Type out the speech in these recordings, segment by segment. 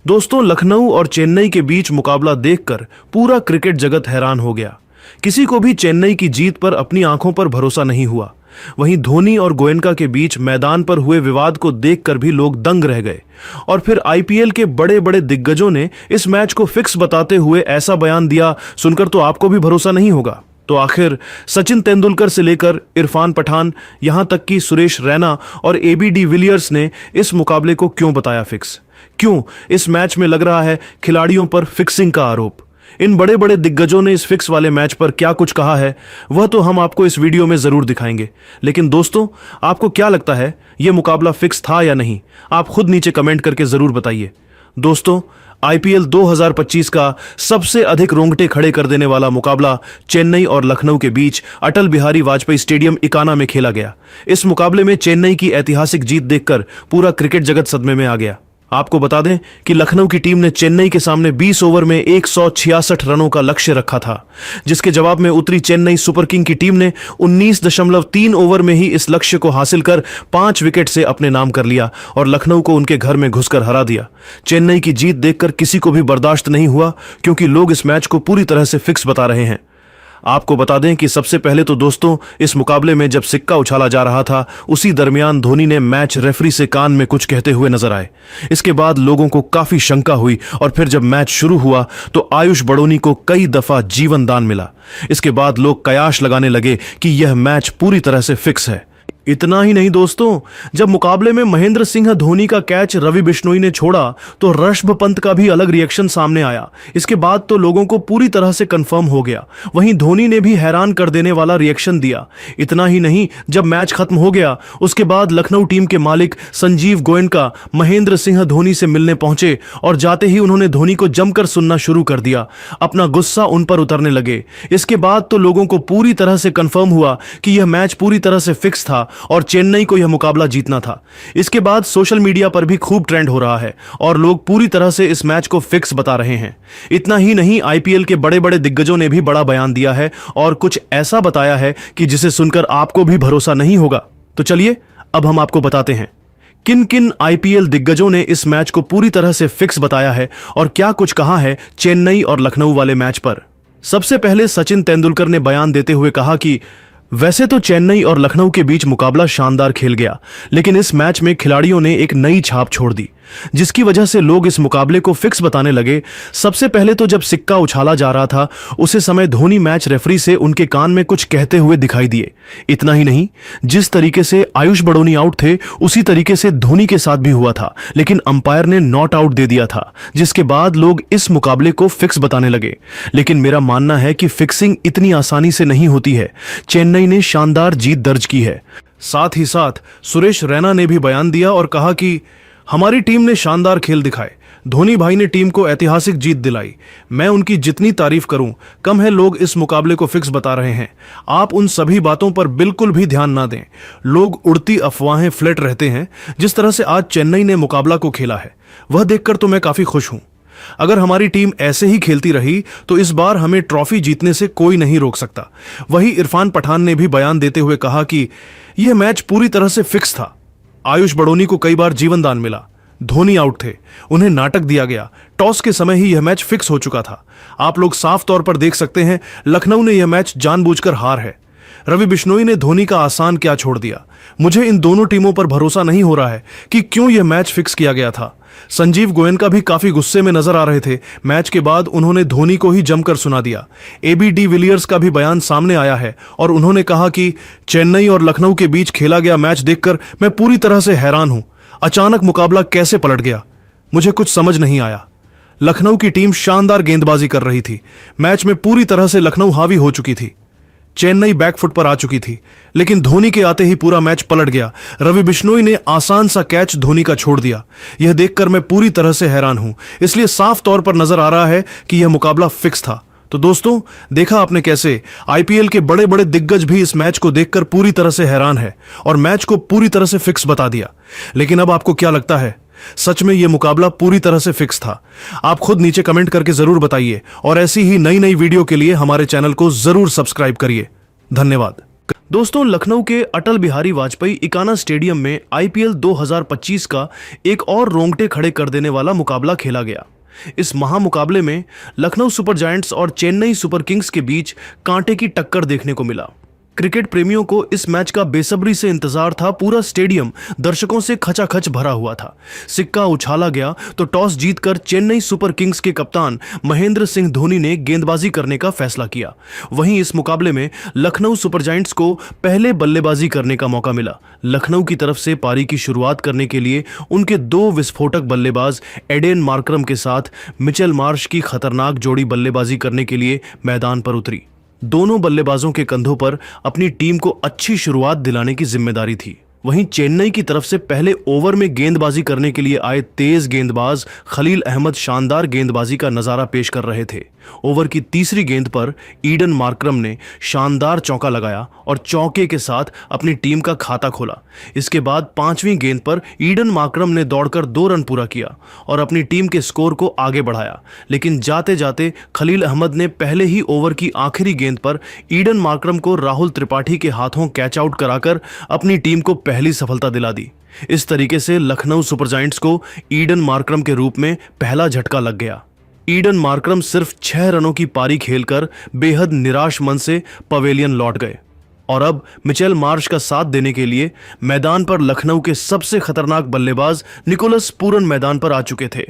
दोस्तों, लखनऊ और चेन्नई के बीच मुकाबला देखकर पूरा क्रिकेट जगत हैरान हो गया। किसी को भी चेन्नई की जीत पर अपनी आंखों पर भरोसा नहीं हुआ। वहीं धोनी और गोयनका के बीच मैदान पर हुए विवाद को देखकर भी लोग दंग रह गए। और फिर आईपीएल के बड़े बड़े दिग्गजों ने इस मैच को फिक्स बताते हुए ऐसा बयान दिया, सुनकर तो आपको भी भरोसा नहीं होगा। तो आखिर सचिन तेंदुलकर से लेकर इरफान पठान, यहां तक कि सुरेश रैना और एबी डिविलियर्स ने इस मुकाबले को क्यों बताया फिक्स? क्यों इस मैच में लग रहा है खिलाड़ियों पर फिक्सिंग का आरोप? इन बड़े बड़े दिग्गजों ने इस फिक्स वाले मैच पर क्या कुछ कहा है, वह तो हम आपको इस वीडियो में जरूर दिखाएंगे। लेकिन दोस्तों, आपको क्या लगता है, यह मुकाबला फिक्स था या नहीं? आप खुद नीचे कमेंट करके जरूर बताइए। दोस्तों, आईपीएल 2025 का सबसे अधिक रोंगटे खड़े कर देने वाला मुकाबला चेन्नई और लखनऊ के बीच अटल बिहारी वाजपेयी स्टेडियम इकाना में खेला गया। इस मुकाबले में चेन्नई की ऐतिहासिक जीत देखकर पूरा क्रिकेट जगत सदमे में आ गया। आपको बता दें कि लखनऊ की टीम ने चेन्नई के सामने 20 ओवर में 166 रनों का लक्ष्य रखा था, जिसके जवाब में उतरी चेन्नई सुपर किंग की टीम ने 19.3 ओवर में ही इस लक्ष्य को हासिल कर 5 विकेट से अपने नाम कर लिया और लखनऊ को उनके घर में घुसकर हरा दिया। चेन्नई की जीत देखकर किसी को भी बर्दाश्त नहीं हुआ, क्योंकि लोग इस मैच को पूरी तरह से फिक्स बता रहे हैं। आपको बता दें कि सबसे पहले तो दोस्तों, इस मुकाबले में जब सिक्का उछाला जा रहा था, उसी दरमियान धोनी ने मैच रेफरी से कान में कुछ कहते हुए नजर आए। इसके बाद लोगों को काफी शंका हुई और फिर जब मैच शुरू हुआ तो आयुष बड़ोनी को कई दफा जीवन दान मिला। इसके बाद लोग कयास लगाने लगे कि यह मैच पूरी तरह से फिक्स है। इतना ही नहीं दोस्तों, जब मुकाबले में महेंद्र सिंह धोनी का कैच रवि बिश्नोई ने छोड़ा तो ऋषभ पंत का भी अलग रिएक्शन सामने आया। इसके बाद तो लोगों को पूरी तरह से कंफर्म हो गया। वहीं धोनी ने भी हैरान कर देने वाला रिएक्शन दिया। इतना ही नहीं, जब मैच खत्म हो गया उसके बाद लखनऊ टीम के मालिक संजीव गोयनका महेंद्र सिंह धोनी से मिलने पहुंचे और जाते ही उन्होंने धोनी को जमकर सुनना शुरू कर दिया। अपना गुस्सा उन पर उतरने लगे। इसके बाद तो लोगों को पूरी तरह से कंफर्म हुआ कि यह मैच पूरी तरह से फिक्स था और चेन्नई को यह मुकाबला जीतना था। इसके बाद सोशल मीडिया पर भी खूब ट्रेंड हो रहा है और लोग पूरी तरह से इस मैच को फिक्स बता रहे हैं। इतना ही नहीं, आईपीएल के बड़े बड़े दिग्गजों ने भी बड़ा बयान दिया है और कुछ ऐसा बताया है कि जिसे सुनकर आपको भी भरोसा नहीं होगा। तो चलिए अब हम आपको बताते हैं किन किन आईपीएल दिग्गजों ने इस मैच को पूरी तरह से फिक्स बताया है और क्या कुछ कहा है चेन्नई और लखनऊ वाले मैच पर। सबसे पहले सचिन तेंदुलकर ने बयान देते हुए कहा कि वैसे तो चेन्नई और लखनऊ के बीच मुकाबला शानदार खेल गया, लेकिन इस मैच में खिलाड़ियों ने एक नई छाप छोड़ दी, जिसकी वजह से लोग इस मुकाबले को फिक्स बताने लगे। सबसे पहले तो जब सिक्का उछाला जा रहा था उसी समय धोनी मैच रेफरी से उनके कान में कुछ कहते हुए दिखाई दिए। इतना ही नहीं, जिस तरीके से आयुष बड़ोनी आउट थे उसी तरीके से धोनी के साथ भी हुआ था, लेकिन अंपायर ने नॉट आउट दे दिया था, जिसके बाद लोग इस मुकाबले को फिक्स बताने लगे। लेकिन मेरा मानना है कि फिक्सिंग इतनी आसानी से नहीं होती है। चेन्नई ने शानदार जीत दर्ज की है। साथ ही साथ सुरेश रैना ने भी बयान दिया और कहा कि हमारी टीम ने शानदार खेल दिखाए। धोनी भाई ने टीम को ऐतिहासिक जीत दिलाई। मैं उनकी जितनी तारीफ करूं कम है। लोग इस मुकाबले को फिक्स बता रहे हैं। आप उन सभी बातों पर बिल्कुल भी ध्यान ना दें। लोग उड़ती अफवाहें फ्लैट रहते हैं। जिस तरह से आज चेन्नई ने मुकाबला को खेला है वह देखकर तो मैं काफी खुश हूं। अगर हमारी टीम ऐसे ही खेलती रही तो इस बार हमें ट्रॉफी जीतने से कोई नहीं रोक सकता। वहीं इरफान पठान ने भी बयान देते हुए कहा कि यह मैच पूरी तरह से फिक्स था। आयुष बड़ोनी को कई बार जीवन दान मिला। धोनी आउट थे, उन्हें नाटक दिया गया। टॉस के समय ही यह मैच फिक्स हो चुका था। आप लोग साफ तौर पर देख सकते हैं लखनऊ ने यह मैच जानबूझकर हार है। रवि बिश्नोई ने धोनी का आसान क्या छोड़ दिया। मुझे इन दोनों टीमों पर भरोसा नहीं हो रहा है कि क्यों यह मैच फिक्स किया गया था। संजीव गोयनका भी काफी गुस्से में नजर आ रहे थे। मैच के बाद उन्होंने धोनी को ही जमकर सुना दिया। एबी डिविलियर्स का भी बयान सामने आया है और उन्होंने कहा कि चेन्नई और लखनऊ के बीच खेला गया मैच देखकर मैं पूरी तरह से हैरान हूं। अचानक मुकाबला कैसे पलट गया, मुझे कुछ समझ नहीं आया। लखनऊ की टीम शानदार गेंदबाजी कर रही थी। मैच में पूरी तरह से लखनऊ हावी हो चुकी थी। चेन्नई बैकफुट पर आ चुकी थी, लेकिन धोनी के आते ही पूरा मैच पलट गया। रवि बिश्नोई ने आसान सा कैच धोनी का छोड़ दिया। यह देखकर मैं पूरी तरह से हैरान हूं। इसलिए साफ तौर पर नजर आ रहा है कि यह मुकाबला फिक्स था। तो दोस्तों, देखा आपने कैसे आईपीएल के बड़े बड़े दिग्गज भी इस मैच को देखकर पूरी तरह से हैरान है और मैच को पूरी तरह से फिक्स बता दिया। लेकिन अब आपको क्या लगता है, सच में यह मुकाबला पूरी तरह से फिक्स था? आप खुद नीचे कमेंट करके जरूर बताइए और ऐसी ही नई नई वीडियो के लिए हमारे चैनल को जरूर सब्सक्राइब करिए। धन्यवाद। दोस्तों, लखनऊ के अटल बिहारी वाजपेयी इकाना स्टेडियम में आईपीएल 2025 का एक और रोंगटे खड़े कर देने वाला मुकाबला खेला गया। इस महामुकाबले में लखनऊ सुपर जायंट्स और चेन्नई सुपर किंग्स के बीच कांटे की टक्कर देखने को मिला। क्रिकेट प्रेमियों को इस मैच का बेसब्री से इंतजार था। पूरा स्टेडियम दर्शकों से खचाखच भरा हुआ था। सिक्का उछाला गया तो टॉस जीतकर चेन्नई सुपर किंग्स के कप्तान महेंद्र सिंह धोनी ने गेंदबाजी करने का फैसला किया। वहीं इस मुकाबले में लखनऊ सुपर जायंट्स को पहले बल्लेबाजी करने का मौका मिला। लखनऊ की तरफ से पारी की शुरुआत करने के लिए उनके दो विस्फोटक बल्लेबाज एडेन मार्करम के साथ मिचेल मार्श की खतरनाक जोड़ी बल्लेबाजी करने के लिए मैदान पर उतरी। दोनों बल्लेबाजों के कंधों पर अपनी टीम को अच्छी शुरुआत दिलाने की जिम्मेदारी थी। वहीं चेन्नई की तरफ से पहले ओवर में गेंदबाजी करने के लिए आए तेज गेंदबाज खलील अहमद शानदार गेंदबाजी का नजारा पेश कर रहे थे। ओवर की तीसरी गेंद पर ईडन मार्करम ने शानदार चौका लगाया और चौके के साथ अपनी टीम का खाता खोला। इसके बाद पांचवीं गेंद पर ईडन मार्करम ने दौड़कर 2 रन पूरा किया और अपनी टीम के स्कोर को आगे बढ़ाया। लेकिन जाते जाते खलील अहमद ने पहले ही ओवर की आखिरी गेंद पर ईडन मार्करम को राहुल त्रिपाठी के हाथों कैच आउट कराकर अपनी टीम को पहली सफलता दिला दी। इस तरीके से लखनऊ सुपर जायंट्स को ईडन मार्करम के रूप में पहला झटका लग गया। ईडन मार्करम सिर्फ 6 रनों की पारी खेलकर बेहद निराश मन से पवेलियन लौट गए और अब मिचेल मार्श का साथ देने के लिए मैदान पर लखनऊ के सबसे खतरनाक बल्लेबाज निकोलस पूरन मैदान पर आ चुके थे।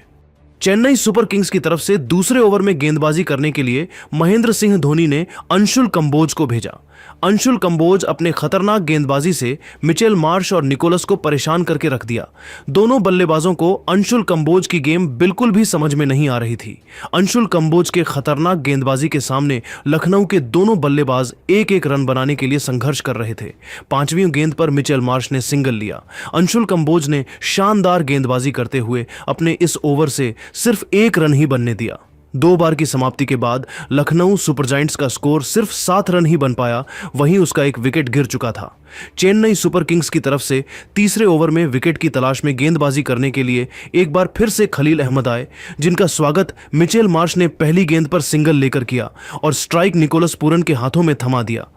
चेन्नई सुपर किंग्स की तरफ से दूसरे ओवर में गेंदबाजी करने के लिए महेंद्र सिंह धोनी ने अंशुल कंबोज को भेजा। अंशुल कंबोज अपने खतरनाक गेंदबाजी से मिचेल मार्श और निकोलस को परेशान करके रख दिया। दोनों बल्लेबाजों को अंशुल कंबोज की गेम बिल्कुल भी समझ में नहीं आ रही थी। अंशुल कंबोज के खतरनाक गेंदबाजी के सामने लखनऊ के दोनों बल्लेबाज एक एक रन बनाने के लिए संघर्ष कर रहे थे। 5वीं गेंद पर मिचेल मार्श ने सिंगल लिया। अंशुल कंबोज ने शानदार गेंदबाजी करते हुए अपने इस ओवर से सिर्फ 1 रन ही बनने दिया। 2 बार की समाप्ति के बाद लखनऊ सुपर जायंट्स का स्कोर सिर्फ 7 रन ही बन पाया। वहीं उसका एक विकेट गिर चुका था। चेन्नई सुपर किंग्स की तरफ से तीसरे ओवर में विकेट की तलाश में गेंदबाजी करने के लिए एक बार फिर से खलील अहमद आए, जिनका स्वागत मिचेल मार्श ने पहली गेंद पर सिंगल लेकर किया और स्ट्राइक निकोलस पूरन के हाथों में थमा दिया।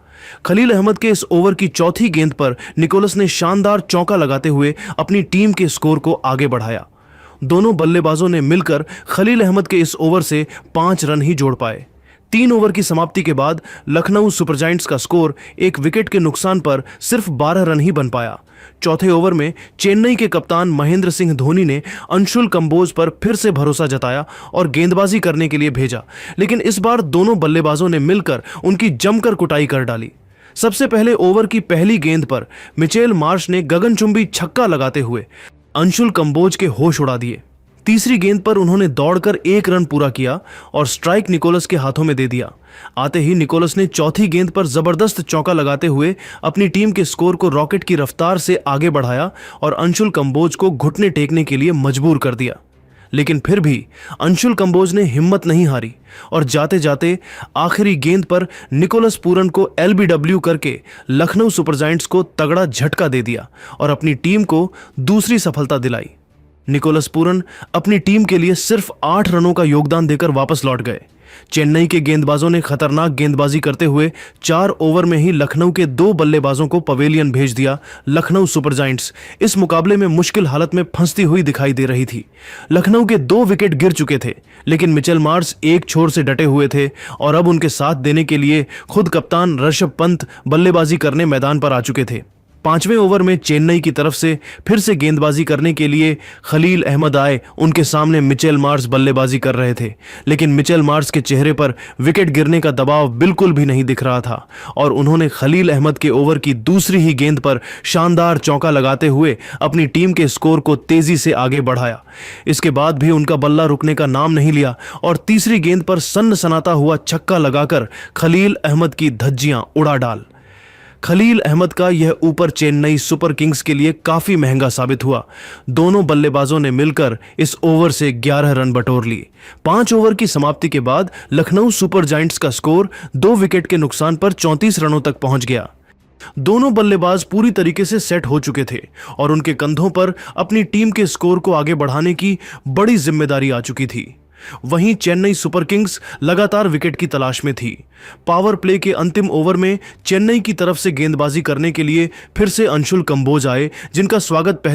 खलील अहमद के इस ओवर की चौथी गेंद पर निकोलस ने शानदार चौका लगाते हुए अपनी टीम के स्कोर को आगे बढ़ाया। दोनों बल्लेबाजों ने मिलकर खलील अहमद के इस ओवर से 5 रन ही जोड़ पाए। 3 ओवर की समाप्ति के बाद लखनऊ सुपर जायंट्स का स्कोर एक विकेट के नुकसान पर सिर्फ 12 रन ही बन पाया। चौथे ओवर में चेन्नई के कप्तान महेंद्र सिंह धोनी ने अंशुल कंबोज पर फिर से भरोसा जताया और गेंदबाजी करने के लिए भेजा, लेकिन इस बार दोनों बल्लेबाजों ने मिलकर उनकी जमकर कुटाई कर डाली। सबसे पहले ओवर की पहली गेंद पर मिचेल मार्श ने गगनचुंबी छक्का लगाते हुए अंशुल कंबोज के होश उड़ा दिए। तीसरी गेंद पर उन्होंने दौड़कर 1 रन पूरा किया और स्ट्राइक निकोलस के हाथों में दे दिया। आते ही निकोलस ने चौथी गेंद पर जबरदस्त चौका लगाते हुए अपनी टीम के स्कोर को रॉकेट की रफ्तार से आगे बढ़ाया और अंशुल कंबोज को घुटने टेकने के लिए मजबूर कर दिया। लेकिन फिर भी अंशुल कंबोज ने हिम्मत नहीं हारी और जाते जाते आखिरी गेंद पर निकोलस पूरन को एलबीडब्ल्यू करके लखनऊ सुपर जायंट्स को तगड़ा झटका दे दिया और अपनी टीम को दूसरी सफलता दिलाई। निकोलस पूरन अपनी टीम के लिए सिर्फ 8 रनों का योगदान देकर वापस लौट गए। चेन्नई के गेंदबाजों ने खतरनाक गेंदबाजी करते हुए 4 ओवर में ही लखनऊ के 2 बल्लेबाजों को पवेलियन भेज दिया। लखनऊ सुपर जायंट्स इस मुकाबले में मुश्किल हालत में फंसती हुई दिखाई दे रही थी। लखनऊ के 2 विकेट गिर चुके थे, लेकिन मिचेल मार्श एक छोर से डटे हुए थे और अब उनके साथ देने के लिए खुद कप्तान ऋषभ पंत बल्लेबाजी करने मैदान पर आ चुके थे। 5वें ओवर में चेन्नई की तरफ से फिर से गेंदबाजी करने के लिए खलील अहमद आए। उनके सामने मिचेल मार्श बल्लेबाजी कर रहे थे, लेकिन मिचेल मार्श के चेहरे पर विकेट गिरने का दबाव बिल्कुल भी नहीं दिख रहा था और उन्होंने खलील अहमद के ओवर की दूसरी ही गेंद पर शानदार चौका लगाते हुए अपनी टीम के स्कोर को तेजी से आगे बढ़ाया। इसके बाद भी उनका बल्ला रुकने का नाम नहीं लिया और तीसरी गेंद पर सनसनाता हुआ छक्का लगाकर खलील अहमद की धज्जियां उड़ा डाल। खलील अहमद का यह ऊपर चेन्नई सुपर किंग्स के लिए काफी महंगा साबित हुआ। दोनों बल्लेबाजों ने मिलकर इस ओवर से 11 रन बटोर लिए। 5 ओवर की समाप्ति के बाद लखनऊ सुपर जायंट्स का स्कोर 2 विकेट के नुकसान पर 34 रनों तक पहुंच गया। दोनों बल्लेबाज पूरी तरीके से सेट हो चुके थे और उनके कंधों पर अपनी टीम के स्कोर को आगे बढ़ाने की बड़ी जिम्मेदारी आ चुकी थी। वहीं चेन्नई सुपर किंग्स लगातार विकेट की तलाश में थी। पावर प्ले के अंतिम ओवर में चेन्नई की तरफ से गेंदबाजी करने के लिए फिर से अंशुल कंबोज आए, जिनका स्वागत पहले